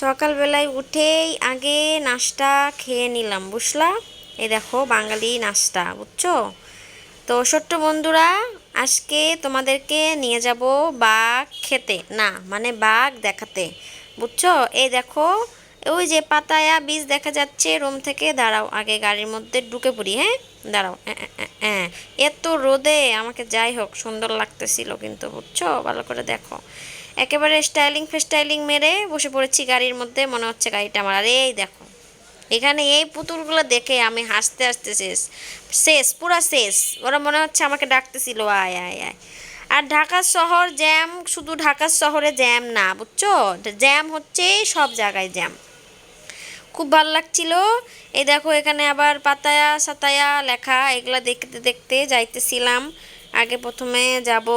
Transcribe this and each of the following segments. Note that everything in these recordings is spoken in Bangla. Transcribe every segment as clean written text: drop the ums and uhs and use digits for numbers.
সকালবেলায় উঠেই আগে নাস্তা খেয়ে নিলাম, বুঝলা? এই দেখো বাঙালি নাস্তা, বুঝছো? তো ছোট্ট বন্ধুরা, আজকে তোমাদেরকে নিয়ে যাব বাঘ খেতে, না মানে বাঘ দেখাতে, বুঝছো? এই দেখো, ওই যে পাতায়া বীজ দেখা যাচ্ছে রুম থেকে। দাঁড়াও, আগে গাড়ির মধ্যে ঢুকে পড়ি, হ্যাঁ? দাঁড়াও। হ্যাঁ, এত রোদে আমাকে যাই হোক সুন্দর লাগতেছিল কিন্তু, বুঝছো? ভালো করে দেখো, একেবারে স্টাইলিং ফেস্টাইলিং মেরে বসে পড়েছি গাড়ির মধ্যে, মনে হচ্ছে গাড়িটা আমার। আর এই দেখো, এখানে এই পুতুলগুলো দেখে আমি হাসতে হাসতে শেষ, শেষ পুরা শেষ। ওরা মনে হচ্ছে আমাকে ডাকতেছিল, আয় আয় আয়। আর ঢাকা শহর জ্যাম, শুধু ঢাকা শহরে জ্যাম না, বুঝছো? জ্যাম হচ্ছে সব জায়গায় জ্যাম। খুব ভালো লাগছিল। এই দেখো এখানে আবার পাতায়া সাতায়া লেখা, এগুলা দেখতে দেখতে যাইতেছিলাম। আগে প্রথমে যাব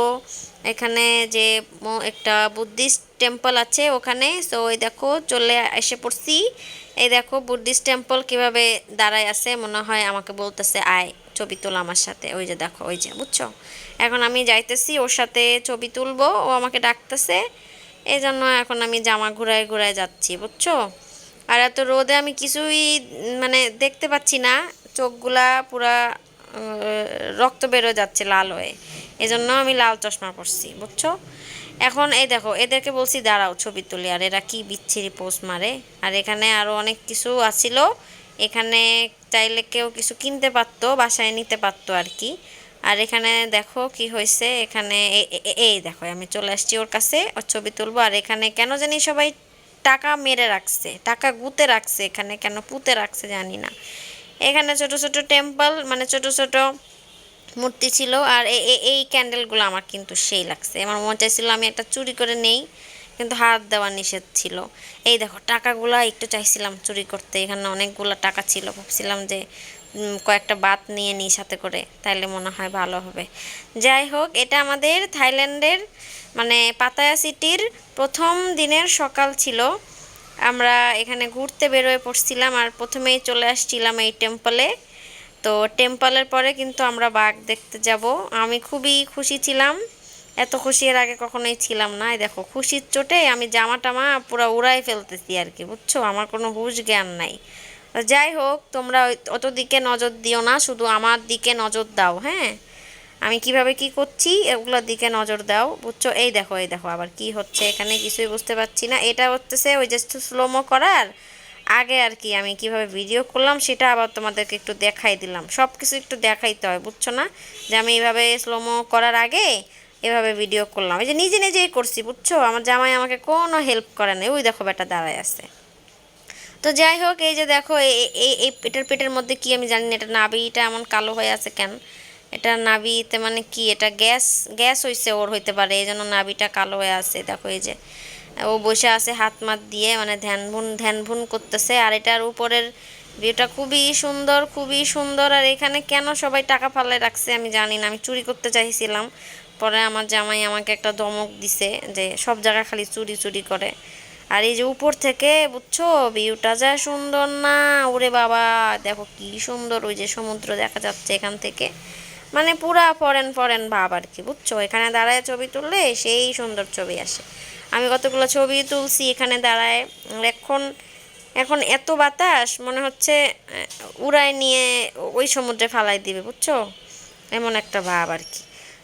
এখানে যে একটা বুদ্ধিস্ট টেম্পল আছে ওখানে। তো ওই দেখো চলে এসে পড়ছি। এই দেখো বুদ্ধিস্ট টেম্পল কিভাবে দাঁড়ায় আছে, মনে হয় আমাকে বলতেছে আয় ছবি তোল আমার সাথে। ওই যে দেখো, ওই যে, বুঝছো? এখন আমি যাইতেছি ওর সাথে ছবি তুলবো, ও আমাকে ডাকতেছে। এই জন্য এখন আমি জামা ঘুরায় ঘুরায় যাচ্ছি, বুঝছো? আর এত রোদে আমি কিছুই মানে দেখতে পাচ্ছি না, চোখগুলা পুরা রক্ত বেরো যাচ্ছে লাল হয়ে। এজন্য আমি লাল চশমা পরছি, বুঝছো? এখন এই দেখো, এদেরকে বলছি দাঁড়াও ছবি তুলি, আর এরা কি বিচ্ছিরি পোস্ট মারে। আর এখানে আরো অনেক কিছু আছিল, এখানে চাইলে কেউ কিছু কিনতে পারতো, বাসায় নিতে পারতো আর কি। আর এখানে দেখো কি হয়েছে, এখানে এই দেখো আমি চলে আসছি ওর কাছে, ওর ছবি তুলবো। আর এখানে কেন জানি সবাই টাকা মেরে রাখছে, টাকা গুঁতে রাখছে, এখানে কেন পুঁতে রাখছে জানি না। এখানে ছোট ছোট টেম্পল, মানে ছোট ছোট মূর্তি ছিল। আর এই ক্যান্ডেলগুলো আমার কিন্তু সেই লাগছে, আমার মনে চাইছিল আমি একটা চুরি করে নেই, কিন্তু হাত দেওয়া নিষেধ ছিল। এই দেখো টাকাগুলা একটু চাইছিলাম চুরি করতে, এখানে অনেকগুলো টাকা ছিল, ভাবছিলাম যে কয়েকটা বাত নিয়ে নিই সাথে করে, তাইলে মনে হয় ভালো হবে। যাই হোক, এটা আমাদের থাইল্যান্ডের মানে পাতায়া সিটির প্রথম দিনের সকাল ছিল। আমরা এখানে ঘুরতে বেরোয় পড়ছিলাম, আর প্রথমেই চলে আসছিলাম এই টেম্পলে। তো টেম্পলের পরে কিন্তু আমরা বাঘ দেখতে যাব। আমি খুবই খুশি ছিলাম, এত খুশি এর আগে কখনোই ছিলাম না। এই দেখো খুশির চোটে আমি জামা টামা পুরো উড়াই ফেলতেছি আর কি, বুঝছো? আমার কোনো হুঁশ জ্ঞান নাই। যাই হোক, তোমরা অত দিকে নজর দিও না, শুধু আমার দিকে নজর দাও, হ্যাঁ? আমি কিভাবে কি করছি এগুলোর দিকে নজর দাও, বুঝছো? এই দেখো, এই দেখো আবার কি হচ্ছে এখানে, কিছুই বুঝতে পারছি না। এটা হচ্ছে ওই যে স্লোমো করার আগে আর কি, আমি কিভাবে ভিডিও করলাম সেটা আবার তোমাদেরকে একটু দেখাই দিলাম। সব কিছু একটু দেখাইতে হয়, বুঝছো না? যে আমি এইভাবে স্লোমো করার আগে এভাবে ভিডিও করলাম, এই যে নিজে নিজেই করছি, বুঝছো? আমার জামাই আমাকে কোনো হেল্প করে না। ওই দেখো বেটা দাঁড়ায় আছে। তো যাই হোক, এই যে দেখো এই এটার পেটের মধ্যে কি আমি জানি না, এটা নাভিটা এমন কালো হয়ে আছে কেন? এটা নাভিতে মানে কি, এটা গ্যাস, গ্যাস হইছে ওর, হইতে পারে এই জন্য নাভিটা কালো হয়ে আছে। দেখো এই যে ও বসে আছে হাত মাত দিয়ে, মানে ধ্যান ভুন করতেছে। আর এটার উপরের ভিউটা খুবই সুন্দর, খুবই সুন্দর। আর এখানে কেন সবাই টাকা ফালায় রাখছে আমি জানি না, আমি চুরি করতে চাইছিলাম, পরে আমার জামাই আমাকে একটা ধমক দিছে যে সব জায়গা খালি চুরি চুরি করে। আর এই যে উপর থেকে, বুঝছো, ভিউটা যা সুন্দর না, ওরে বাবা! দেখো কি সুন্দর, ওই যে সমুদ্র দেখা যাচ্ছে এখান থেকে, মানে পুরা ফরেন ফরেন ভাব আর কি, বুঝছো? এখানে দাঁড়ায় ছবি তুললে সেই সুন্দর ছবি আসে। আমি কতগুলো ছবি তুলছি এখানে দাঁড়ায়। এখন এখন এত বাতাস, মনে হচ্ছে উড়ায় নিয়ে ওই সমুদ্রে ফালাই দিবে, বুঝছো? এমন একটা ভাব আর কি।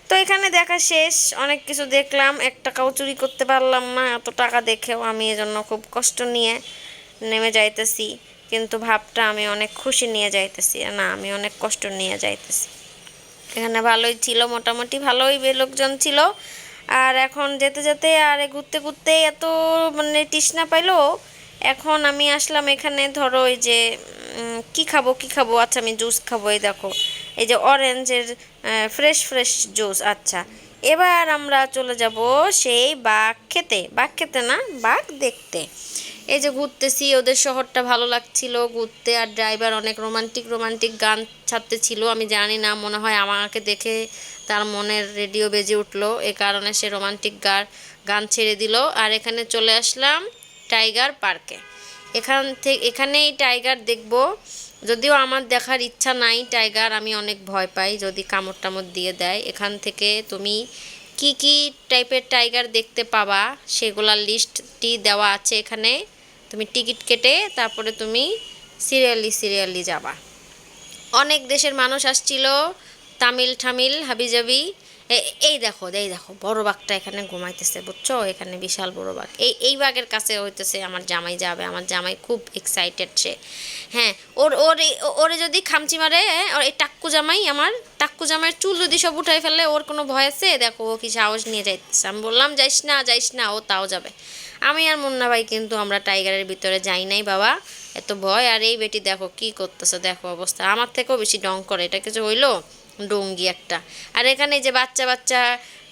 তো এখানে দেখা শেষ, অনেক কিছু দেখলাম, এক টাকাও চুরি করতে পারলাম না এত টাকা দেখেও। আমি এজন্য খুব কষ্ট নিয়ে নেমে যাইতেছি, কিন্তু ভাবটা আমি অনেক খুশি নিয়ে যাইতেছি না, আমি অনেক কষ্ট নিয়ে যাইতেছি। এখানে ভালোই ছিল, মোটামুটি ভালোই লোকজন ছিল। আর এখন যেতে যেতে আর ঘুরতে ঘুরতে এত মানে তৃষ্ণা পাইলো। এখন আমি আসলাম এখানে, ধরো এই যে কি খাবো কি খাবো, আচ্ছা আমি জুস খাবো। এই দেখো এই যে অরেঞ্জের ফ্রেশ ফ্রেশ জুস। আচ্ছা, এবার আমরা চলে যাব সেই বাঘ খেতে, বাঘ খেতে না, বাঘ দেখতে। এই যে ঘুরতেছি, ওদের শহরটা ভালো লাগছিল ঘুরতে। আর ড্রাইভার অনেক রোমান্টিক রোমান্টিক গান ছাড়তেছিল, আমি জানি না, মনে হয় আমাকে দেখে তার মনের রেডিও বেজে উঠলো, এ কারণে সে রোমান্টিক গান ছেড়ে দিল। আর এখানে চলে আসলাম টাইগার পার্কে। এখানেই টাইগার দেখব, যদিও আমার দেখার ইচ্ছা নাই টাইগার, আমি অনেক ভয় পাই যদি কামড় টামড় দিয়ে দেয়। এখান থেকে তুমি কি কি টাইপের টাইগার দেখতে পাবা সেগুলার লিস্টটি দেওয়া আছে এখানে, তুমি টিকিট কেটে তারপরে তুমি সিরিয়ালি যাবা। অনেক দেশের মানুষ আসছিল, তামিল ঠামিল হাবিজাবি। এই দেখো বড় বাঘটা এখানে ঘুমাইতেছে, বুঝছো? এখানে বিশাল বড় বাঘ, এই বাঘের কাছে হইতেছে আমার জামাই যাবে। আমার জামাই খুব এক্সাইটেড সে। হ্যাঁ, ওরে যদি খামচি মারে, ওর এই টাক্কু জামাইয়ের চুল যদি সব উঠাই ফেলে, ওর কোনো ভয় আছে? দেখো ও কি সাহস নিয়ে যাইতেছে। আমি বললাম যাইস না, ও তাও যাবে। আমি আর মুন্না ভাই কিন্তু আমরা টাইগারের ভিতরে যাই নাই বাবা, এত ভয়। আর এই বেটি দেখো কি করতেছে, দেখো অবস্থা, আমার থেকেও বেশি ডং করে। এটা কিছু হইলো? ডঙ্গি একটা। আর এখানে এই যে বাচ্চা বাচ্চা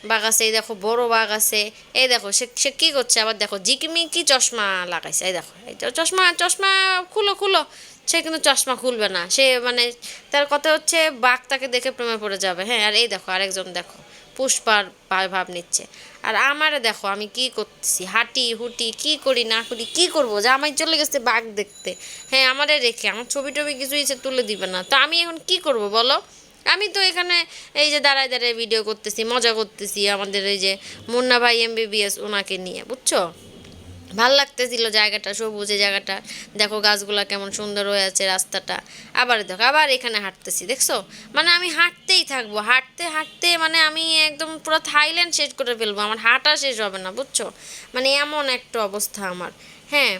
বাঘ আছে, এই দেখো বড় বাঘ আছে। এই দেখো সে সে কি করছে আবার, দেখো জিকিমিকি চশমা লাগাইছে। এই দেখো, এই চশমা খুলো। সে কিন্তু চশমা খুলবে না, সে মানে তার কথা হচ্ছে বাঘ তাকে দেখে প্রেমে পড়ে যাবে। হ্যাঁ, আর এই দেখো আরেকজন দেখো পুষ্পার ভাব নিচ্ছে। আর আমারে দেখো আমি কি করতেছি, হাঁটি হুটি কি করি না করি, কি করবো? জামাই চলে গেছে বাঘ দেখতে। হ্যাঁ, আমারে রেখে আমার ছবি টবি কিছু ইচ্ছে তুলে দিবে না, তো আমি এখন কি করব বলো? আমি তো এখানে এই যে দাঁড়ায় ভিডিও করতেছি, মজা করতেছি আমাদের এই যে মুন্না ভাই এমবিবিএস ওনাকে নিয়ে, বুঝছো? ভাল লাগতেছিল জায়গাটা, সবুজে জায়গাটা, দেখো গাছগুলা কেমন সুন্দর হয়ে আছে, রাস্তাটা। আবার দেখো আবার এখানে হাঁটতেছি, দেখছো? মানে আমি হাঁটতেই থাকবো, হাঁটতে হাঁটতে মানে আমি একদম পুরো থাইল্যান্ড শেষ করে ফেলবো, আমার হাঁটা শেষ হবে না, বুঝছো? মানে এমন একটা অবস্থা আমার। হ্যাঁ,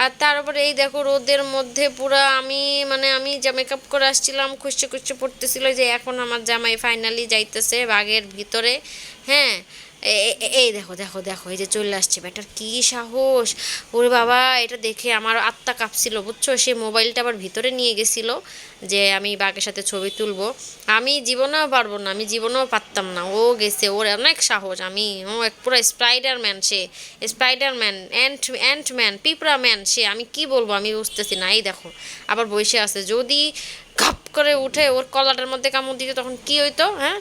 আর তার উপরে এই দেখো রোদের মধ্যে পুরো আমি মানে আমি যা মেকআপ করে আসছিলাম খুশি পড়তেছিল যে এখন আমার জামাই ফাইনালি যাইতেছে বাগের ভিতরে। হ্যাঁ, এই দেখো এই যে চলে আসছে, বেটার কি সাহস! ওরে বাবা, এটা দেখে আমার আত্মা কাঁপছিল, বুঝছো? সে মোবাইলটা আবার ভিতরে নিয়ে গেছিল যে আমি বাঘের সাথে ছবি তুলবো। আমি জীবনেও পারবো না, আমি জীবনেও পারতাম না। ও গেছে, ওর অনেক সাহস। ও এক পুরো স্পাইডারম্যান, সে স্পাইডারম্যান, অ্যান্টম্যান, পিঁপড়া ম্যান সে। আমি কি বলবো, আমি বুঝতেছি না। এই দেখো আবার বসে আছে, যদি ঘাপ করে উঠে ওর কলাটার মধ্যে কামড় দিত তখন কি হইতো? হ্যাঁ,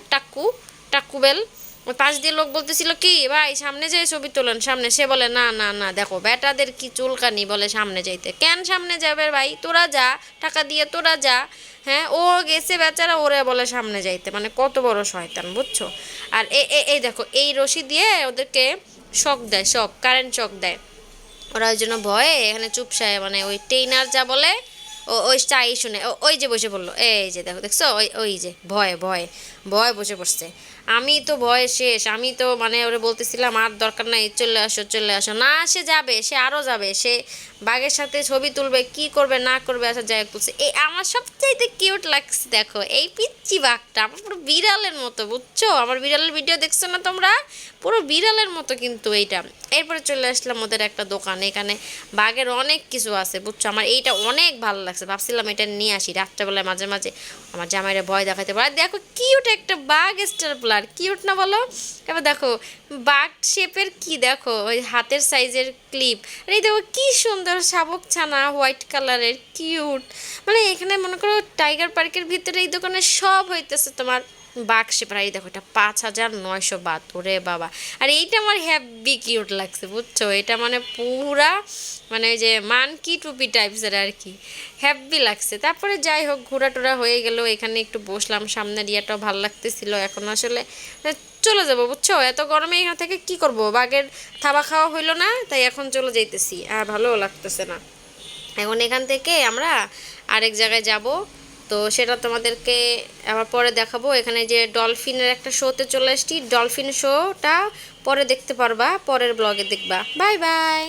টাক্কু বেল। ওই পাশ দিয়ে লোক বলতেছিল কি ভাই সামনে যাই ছবি তোলেন সামনে, সে বলে না, দেখো বেটাদের কি চুলকানি, বলে সামনে যাইতে। কেন সামনে যাবে ভাই, তোরা যা, টাকা দিয়ে তোরা যা। হ্যাঁ, ও গেছে বেচারা, ওরে বলে সামনে যাইতে, মানে কত বড় শয়তান, বুঝছো? আর এই দেখো এই রশি দিয়ে ওদেরকে কারেন্ট শক দেয়। ওরা ওই জন্য ভয়ে এখানে চুপসায়, মানে ওই টেইনার যা বলে ওই চাই শুনে ওই যে বসে পড়লো। এই যে দেখছো, ওই যে ভয় বসে পড়ছে। আমি তো ভয়ে শেষ, আমি তো মানে ওরে বলতেছিলাম আর দরকার নাই, চলে আসো। না, সে যাবে, সে আরও যাবে, সে বাঘের সাথে ছবি তুলবে, কি করবে না করবে, আচ্ছা যাই তুলছে। এই আমার সবচাইতে কিউট লাগছে, দেখো এই পিচ্চি বাঘটা আমার পুরো বিড়ালের মতো, বুঝছো? আমার বিড়ালের ভিডিও দেখছো না তোমরা? পুরো বিড়ালের মতো কিন্তু এইটা। এরপরে চলে আসলাম ওদের একটা দোকান, এখানে বাঘের অনেক কিছু আছে, বুঝছো? আমার এইটা অনেক ভালো লাগছে, ভাবছিলাম এটা নিয়ে আসি রাত্রেবেলায় মাঝে মাঝে আমার জামাইরা ভয় দেখাতে পারে। দেখো কিউট একটা বাঘ স্টার, কিউট না বলো? এবার দেখো বাঘ শেপের কি, দেখো ওই হাতের সাইজের ক্লিপ। আর এই দেখো কি সুন্দর শাবক ছানা, হোয়াইট কালারের, কিউট। মানে এখানে মনে করো টাইগার পার্কের ভিতরে এই দোকানে সব হইতেছে তোমার বাঘ শেপের। এই দেখো এটা 5,900 বাত, ওরে বাবা! আর এইটা আমার হ্যাপি কিউট লাগছে, বুঝছো? এটা মানে পুরা মানে ওই যে মানকি টুপি টাইপসের আর কি, হ্যাপি লাগছে। তারপরে যাই হোক ঘোরা টোরা হয়ে গেল, এখানে একটু বসলাম, সামনের ইয়াটাও ভালো লাগতেছিল। এখন আসলে চলে যাবো, বুঝছো? এত গরমে এখান থেকে কি করব, বাঘের থাবা খাওয়া হইলো না, তাই এখন চলে যাইতেছি, আর ভালোও লাগতেছে না। এখন এখান থেকে আমরা আরেক জায়গায় যাব, তো সেটা তোমাদেরকে আবার পরে দেখাবো। এখানে যে ডলফিনের একটা শোতে চলে আসছি, ডলফিন শোটা পরে দেখতে পারবা, পরের ব্লগে দেখবা। Bye bye.